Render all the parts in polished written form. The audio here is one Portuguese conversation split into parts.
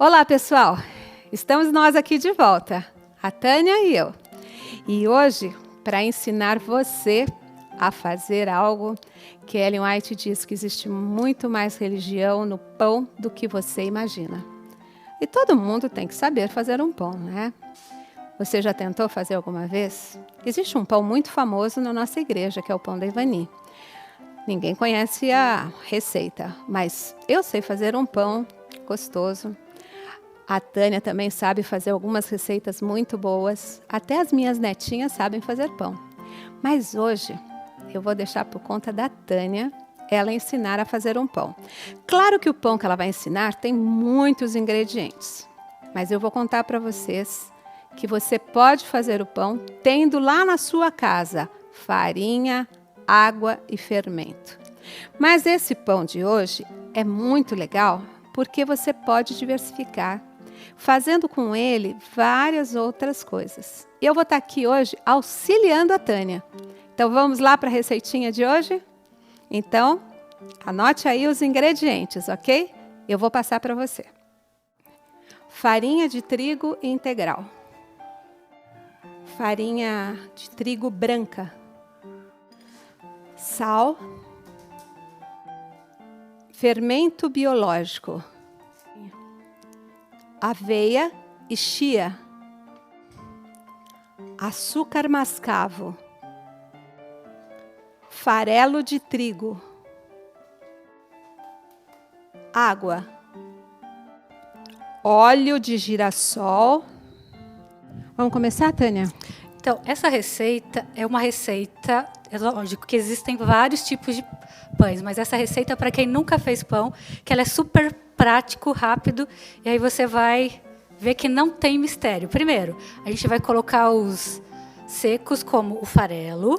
Olá, pessoal! Estamos nós aqui de volta, a Tânia e eu. E hoje, para ensinar você a fazer algo que Ellen White diz que existe muito mais religião no pão do que você imagina. E todo mundo tem que saber fazer um pão, né? Você já tentou fazer alguma vez? Existe um pão muito famoso na nossa igreja, que é o pão da Ivani. Ninguém conhece a receita, mas eu sei fazer um pão gostoso. A Tânia também sabe fazer algumas receitas muito boas. Até as minhas netinhas sabem fazer pão. Mas hoje eu vou deixar por conta da Tânia ela ensinar a fazer um pão. Claro que o pão que ela vai ensinar tem muitos ingredientes. Mas eu vou contar para vocês que você pode fazer o pão tendo lá na sua casa farinha, água e fermento. Mas esse pão de hoje é muito legal porque você pode diversificar, fazendo com ele várias outras coisas. E eu vou estar aqui hoje auxiliando a Tânia. Então vamos lá para a receitinha de hoje? Então, anote aí os ingredientes, ok? Eu vou passar para você. Farinha de trigo integral. Farinha de trigo branca. Sal. Fermento biológico. Aveia e chia. Açúcar mascavo. Farelo de trigo. Água. Óleo de girassol. Vamos começar, Tânia? Então, essa receita é uma receita, é lógico que existem vários tipos de pães, mas essa receita é para quem nunca fez pão, que ela é super prático, rápido, e aí você vai ver que não tem mistério. Primeiro, a gente vai colocar os secos, como o farelo.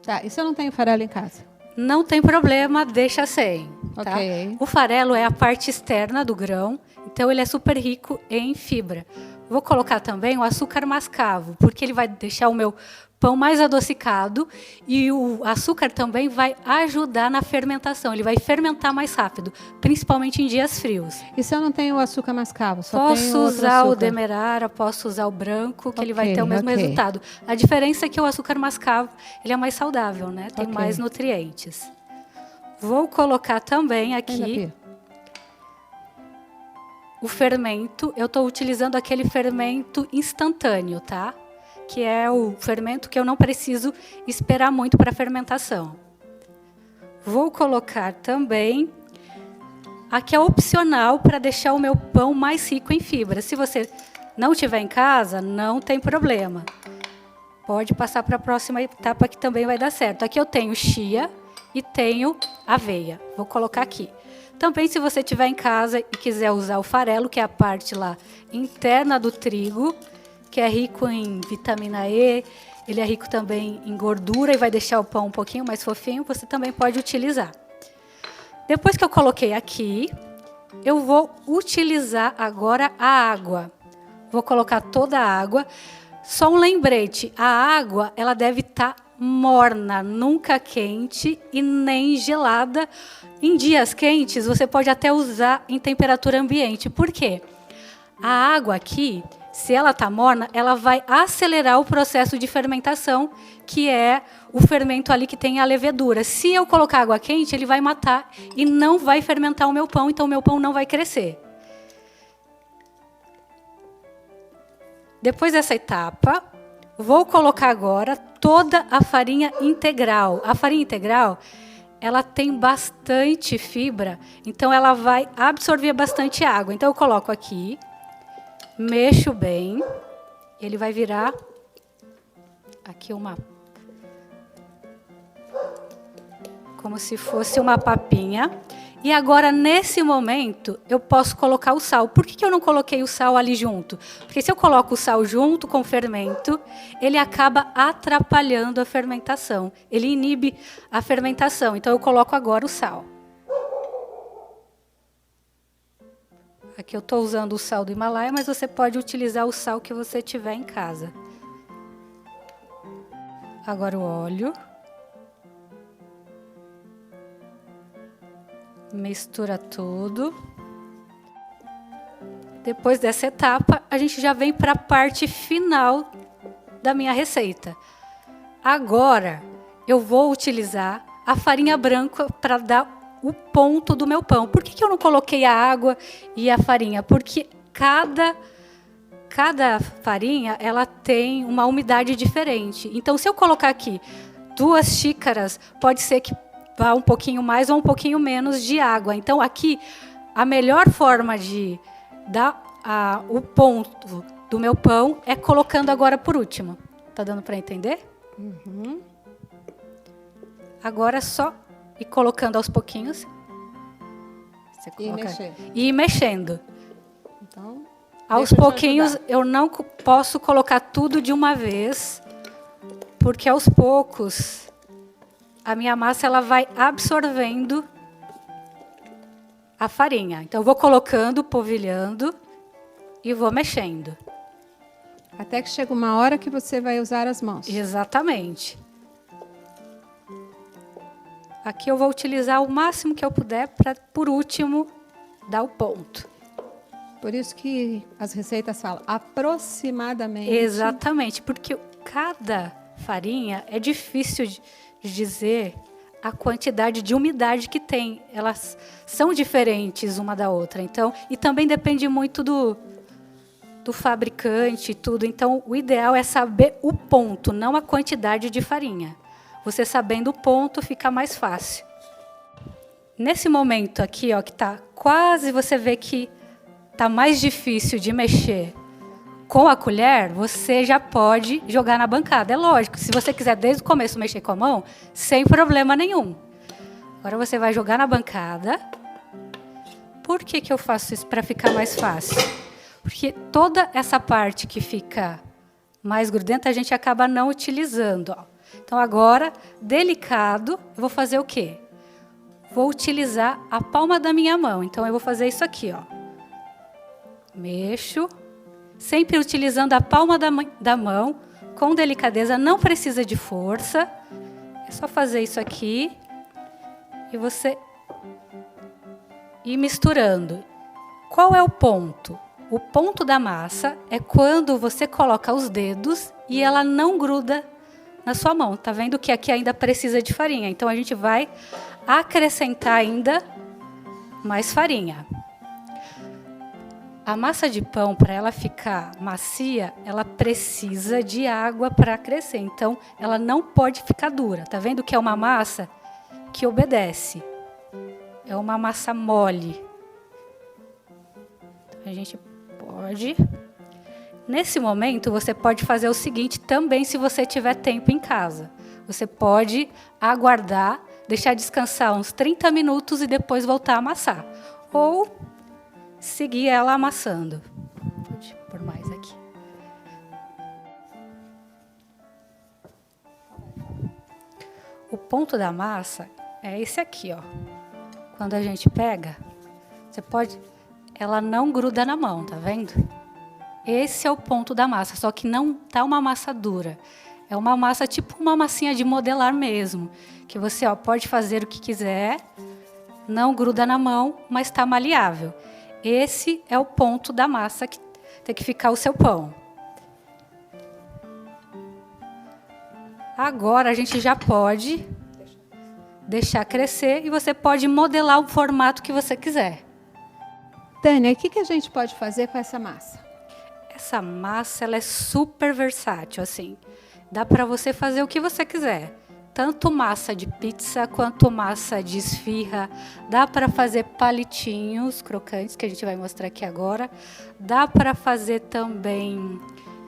Tá, e se eu não tenho farelo em casa? Não tem problema, deixa sem. Tá? Ok. O farelo é a parte externa do grão, então ele é super rico em fibra. Vou colocar também o açúcar mascavo, porque ele vai deixar o meu pão mais adocicado e o açúcar também vai ajudar na fermentação. Ele vai fermentar mais rápido, principalmente em dias frios. E se eu não tenho o açúcar mascavo? Posso usar o demerara, posso usar o branco, que ele vai ter o mesmo resultado. A diferença é que o açúcar mascavo ele é mais saudável, né? Tem mais nutrientes. Vou colocar também aqui o fermento. Eu estou utilizando aquele fermento instantâneo, tá? Que é o fermento que eu não preciso esperar muito para a fermentação. Vou colocar também, aqui é opcional para deixar o meu pão mais rico em fibra. Se você não tiver em casa, não tem problema. Pode passar para a próxima etapa que também vai dar certo. Aqui eu tenho chia e tenho aveia. Vou colocar aqui. Também, se você tiver em casa e quiser usar o farelo, que é a parte lá interna do trigo, que é rico em vitamina E, ele é rico também em gordura e vai deixar o pão um pouquinho mais fofinho, você também pode utilizar. Depois que eu coloquei aqui, eu vou utilizar agora a água. Vou colocar toda a água. Só um lembrete, a água ela deve estar morna, nunca quente e nem gelada. Em dias quentes, você pode até usar em temperatura ambiente. Por quê? A água aqui, se ela está morna, ela vai acelerar o processo de fermentação, que é o fermento ali que tem a levedura. Se eu colocar água quente, ele vai matar e não vai fermentar o meu pão, então o meu pão não vai crescer. Depois dessa etapa, vou colocar agora toda a farinha integral. A farinha integral, ela tem bastante fibra, então ela vai absorver bastante água. Então eu coloco aqui, mexo bem, ele vai virar aqui como se fosse uma papinha. E agora, nesse momento, eu posso colocar o sal. Por que eu não coloquei o sal ali junto? Porque se eu coloco o sal junto com o fermento, ele acaba atrapalhando a fermentação. Ele inibe a fermentação. Então, eu coloco agora o sal. Aqui eu estou usando o sal do Himalaia, mas você pode utilizar o sal que você tiver em casa. Agora o óleo. Mistura tudo. Depois dessa etapa, a gente já vem para a parte final da minha receita. Agora, eu vou utilizar a farinha branca para dar o ponto do meu pão. Por que eu não coloquei a água e a farinha? Porque cada farinha ela tem uma umidade diferente. Então, se eu colocar aqui 2 xícaras, pode ser que vá um pouquinho mais ou um pouquinho menos de água. Então, aqui, a melhor forma de dar o ponto do meu pão é colocando agora por último. Tá dando para entender? Uhum. Agora é só ir colocando aos pouquinhos. Você e ir mexendo. Então, aos pouquinhos, eu não posso colocar tudo de uma vez, porque aos poucos a minha massa ela vai absorvendo a farinha. Então, eu vou colocando, polvilhando e vou mexendo. Até que chega uma hora que você vai usar as mãos. Exatamente. Aqui eu vou utilizar o máximo que eu puder para, por último, dar o ponto. Por isso que as receitas falam aproximadamente. Exatamente, porque cada farinha é difícil de dizer a quantidade de umidade que tem. Elas são diferentes uma da outra. Então, e também depende muito do fabricante e tudo. Então, o ideal é saber o ponto, não a quantidade de farinha. Você sabendo o ponto, fica mais fácil. Nesse momento aqui, ó, que tá quase, você vê que tá mais difícil de mexer com a colher, você já pode jogar na bancada. É lógico, se você quiser desde o começo mexer com a mão, sem problema nenhum. Agora você vai jogar na bancada. Por que eu faço isso? Para ficar mais fácil. Porque toda essa parte que fica mais grudenta, a gente acaba não utilizando. Ó. Então, agora, delicado, eu vou fazer o quê? Vou utilizar a palma da minha mão. Então, eu vou fazer isso aqui, ó. Mexo, sempre utilizando a palma da mão, com delicadeza, não precisa de força. É só fazer isso aqui e você ir misturando. Qual é o ponto? O ponto da massa é quando você coloca os dedos e ela não gruda na sua mão. Tá vendo que aqui ainda precisa de farinha? Então, a gente vai acrescentar ainda mais farinha. A massa de pão, para ela ficar macia, ela precisa de água para crescer. Então, ela não pode ficar dura. Tá vendo que é uma massa que obedece? É uma massa mole. Então, a gente pode. Nesse momento, você pode fazer o seguinte também, se você tiver tempo em casa. Você pode aguardar, deixar descansar uns 30 minutos e depois voltar a amassar. Ou seguir ela amassando. Pode pôr mais aqui. O ponto da massa é esse aqui, ó. Quando a gente pega, você pode... Ela não gruda na mão, tá vendo? Esse é o ponto da massa, só que não tá uma massa dura. É uma massa tipo uma massinha de modelar mesmo, que você pode fazer o que quiser, não gruda na mão, mas está maleável. Esse é o ponto da massa que tem que ficar o seu pão. Agora a gente já pode deixar crescer e você pode modelar o formato que você quiser. Tânia, o que a gente pode fazer com essa massa? Essa massa ela é super versátil, assim. Dá para você fazer o que você quiser. Tanto massa de pizza quanto massa de esfirra. Dá para fazer palitinhos crocantes, que a gente vai mostrar aqui agora. Dá para fazer também...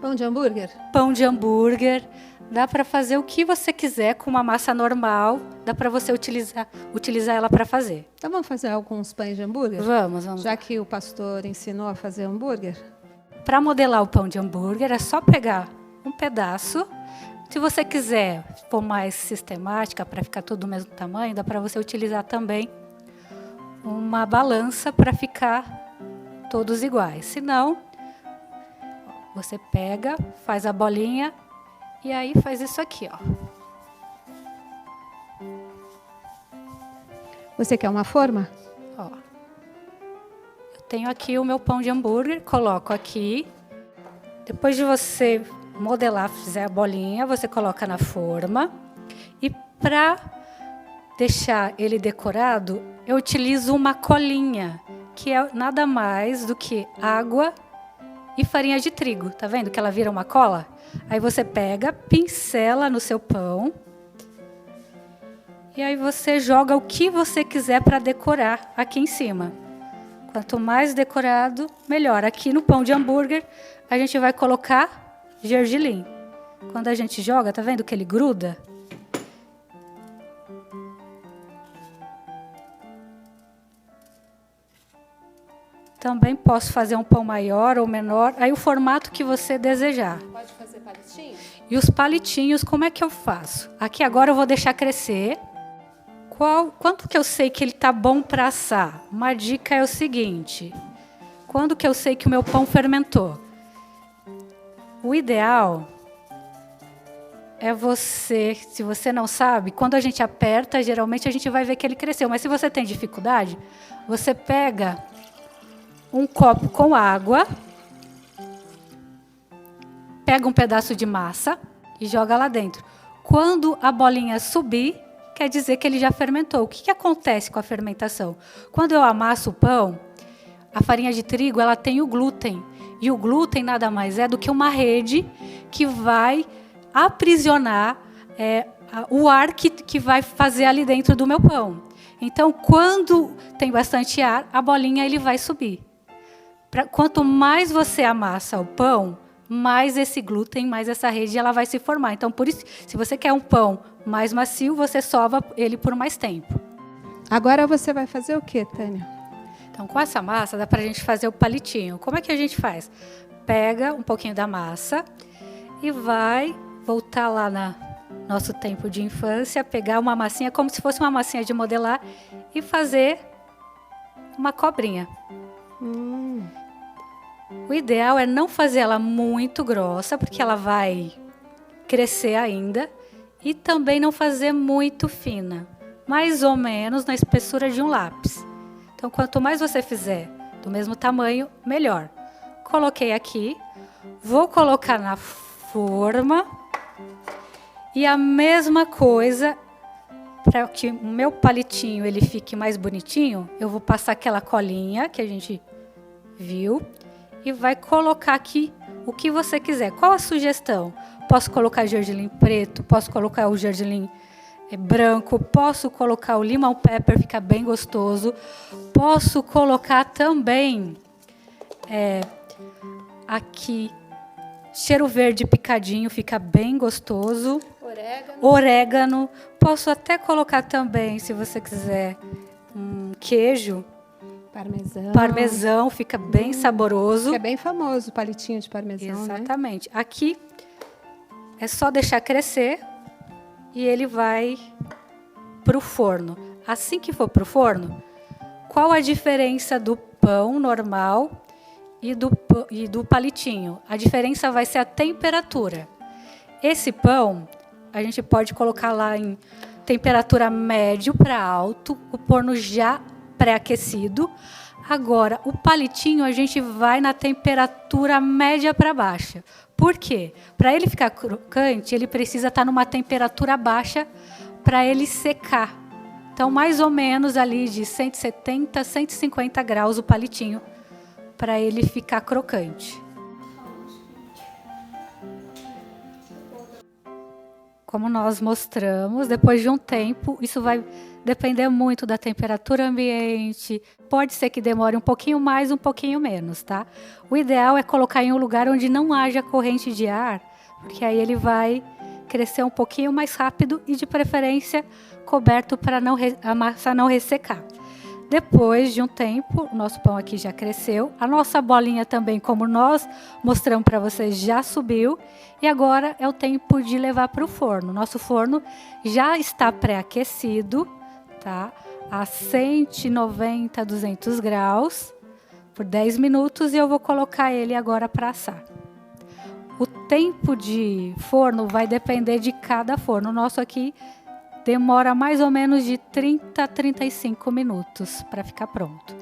Pão de hambúrguer? Pão de hambúrguer. Dá para fazer o que você quiser com uma massa normal. Dá para você utilizar ela para fazer. Então vamos fazer alguns pães de hambúrguer? Vamos. Já que o pastor ensinou a fazer hambúrguer? Para modelar o pão de hambúrguer, é só pegar um pedaço. Se você quiser for mais sistemática, para ficar tudo do mesmo tamanho, dá para você utilizar também uma balança para ficar todos iguais. Se não, você pega, faz a bolinha e aí faz isso aqui, ó. Você quer uma forma? Ó. Eu tenho aqui o meu pão de hambúrguer, coloco aqui. Depois de você modelar, fizer a bolinha, você coloca na forma. E para deixar ele decorado, eu utilizo uma colinha, que é nada mais do que água e farinha de trigo. Tá vendo que ela vira uma cola? Aí você pega, pincela no seu pão. E aí você joga o que você quiser para decorar aqui em cima. Quanto mais decorado, melhor. Aqui no pão de hambúrguer, a gente vai colocar gergelim. Quando a gente joga, tá vendo que ele gruda? Também posso fazer um pão maior ou menor, aí o formato que você desejar. Pode fazer palitinho? E os palitinhos, como é que eu faço? Aqui agora eu vou deixar crescer. Quanto que eu sei que ele está bom para assar? Uma dica é o seguinte: quando que eu sei que o meu pão fermentou? O ideal é você, se você não sabe, quando a gente aperta, geralmente a gente vai ver que ele cresceu. Mas se você tem dificuldade, você pega um copo com água, pega um pedaço de massa e joga lá dentro. Quando a bolinha subir, quer dizer que ele já fermentou. O que acontece com a fermentação? Quando eu amasso o pão, a farinha de trigo ela tem o glúten. E o glúten nada mais é do que uma rede que vai aprisionar o ar que vai fazer ali dentro do meu pão. Então, quando tem bastante ar, a bolinha ele vai subir. Quanto mais você amassa o pão, mais esse glúten, mais essa rede ela vai se formar. Então, por isso, se você quer um pão mais macio, você sova ele por mais tempo. Agora você vai fazer o quê, Tânia? Então, com essa massa, dá para a gente fazer o palitinho. Como é que a gente faz? Pega um pouquinho da massa e vai voltar lá no nosso tempo de infância, pegar uma massinha, como se fosse uma massinha de modelar, e fazer uma cobrinha. O ideal é não fazer ela muito grossa, porque ela vai crescer ainda, e também não fazer muito fina, mais ou menos na espessura de um lápis. Então, quanto mais você fizer do mesmo tamanho, melhor. Coloquei aqui, vou colocar na forma, e a mesma coisa, para que o meu palitinho ele fique mais bonitinho, eu vou passar aquela colinha que a gente viu, e vai colocar aqui o que você quiser. Qual a sugestão? Posso colocar gergelim preto, posso colocar o gergelim branco, posso colocar o limão pepper, fica bem gostoso. Posso colocar também aqui cheiro verde picadinho, fica bem gostoso. Orégano. Posso até colocar também, se você quiser, queijo. Parmesão, fica bem saboroso. É bem famoso o palitinho de parmesão, exatamente. Né? Aqui é só deixar crescer e ele vai para o forno. Assim que for para o forno, qual a diferença do pão normal e do palitinho? A diferença vai ser a temperatura. Esse pão, a gente pode colocar lá em temperatura médio para alto, o forno já pré-aquecido. Agora, o palitinho a gente vai na temperatura média para baixa. Por quê? Para ele ficar crocante, ele precisa estar numa temperatura baixa para ele secar. Então, mais ou menos ali de 170, 150 graus o palitinho, para ele ficar crocante. Como nós mostramos, depois de um tempo, isso vai depender muito da temperatura ambiente. Pode ser que demore um pouquinho mais, um pouquinho menos, tá? O ideal é colocar em um lugar onde não haja corrente de ar, porque aí ele vai crescer um pouquinho mais rápido e, de preferência, coberto para a massa não ressecar. Depois de um tempo, o nosso pão aqui já cresceu. A nossa bolinha também, como nós mostramos para vocês, já subiu. E agora é o tempo de levar para o forno. Nosso forno já está pré-aquecido, tá? A 190, 200 graus, por 10 minutos. E eu vou colocar ele agora para assar. O tempo de forno vai depender de cada forno. O nosso aqui demora mais ou menos de 30 a 35 minutos para ficar pronto.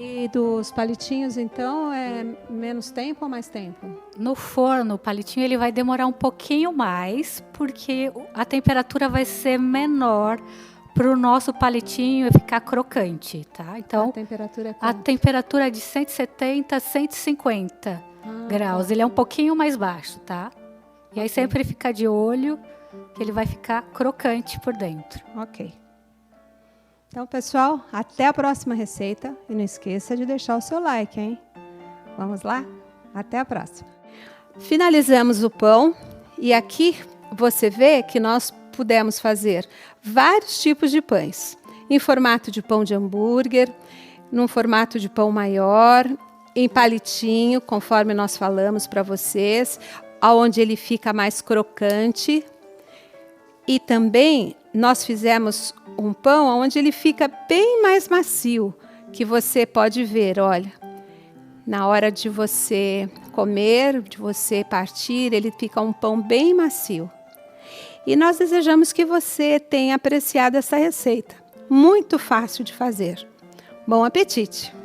E dos palitinhos, então, é menos tempo ou mais tempo? No forno, o palitinho ele vai demorar um pouquinho mais, porque a temperatura vai ser menor para o nosso palitinho ficar crocante, tá? Então, A temperatura é a quanto? temperatura é de 170 a 150 graus. Ele é um pouquinho mais baixo, tá? E aí sempre fica de olho que ele vai ficar crocante por dentro. Ok. Então, pessoal, até a próxima receita. E não esqueça de deixar o seu like, hein? Vamos lá? Até a próxima. Finalizamos o pão. E aqui você vê que nós pudemos fazer vários tipos de pães. Em formato de pão de hambúrguer, num formato de pão maior, em palitinho, conforme nós falamos para vocês, onde ele fica mais crocante. E também nós fizemos um pão onde ele fica bem mais macio, que você pode ver, olha, na hora de você comer, de você partir, ele fica um pão bem macio. E nós desejamos que você tenha apreciado essa receita. Muito fácil de fazer. Bom apetite!